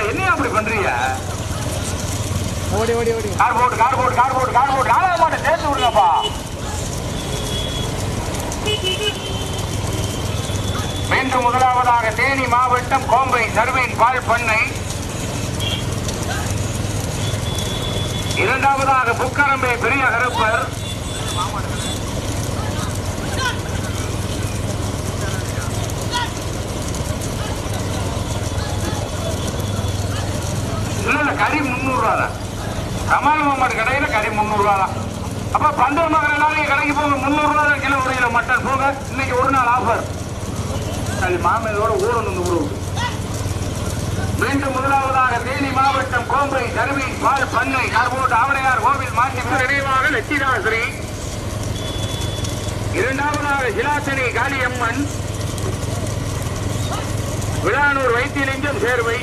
என்ன அப்படி பண்றீங்க? ஓடி ஓடி ஓடி கார் போட்டு நாலாவது மாட்டை சேர்த்து விடுங்கப்பா. மீண்டும் முதலாவதாக தேனி மாவட்டம் கோம்பை சர்வீன் பால் பண்ணை, இரண்டாவதாக புக்கரம்பை பெரிய கருப்பர், இல்ல கறி 300 ரூபா தான். கமால் மாமாடு கடையில கறி 300 ரூபா தான். அப்ப பந்தர் மகன் எல்லாரும் கடைக்கு போங்க, 300 ரூபா தான் கிலோ, 1 கிலோ மட்டன் போங்க. இன்னைக்கு ஒரு நாள் ஆஃபர். அது மாமையோட ஊரணும் ஊரு. மீண்டும் முதலாவதாக தேனி மாவட்டம் கோம்பை சர்வீன் பால் பண்ணை கார்போட் ஆவணையார் கோவில் மாற்றி நினைவாக லட்சிதாஸ்ரீ, இரண்டாவதாக சிலாசனி காளியம்மன், விழானூர் வைத்தியலிங்கம் சேர்வை,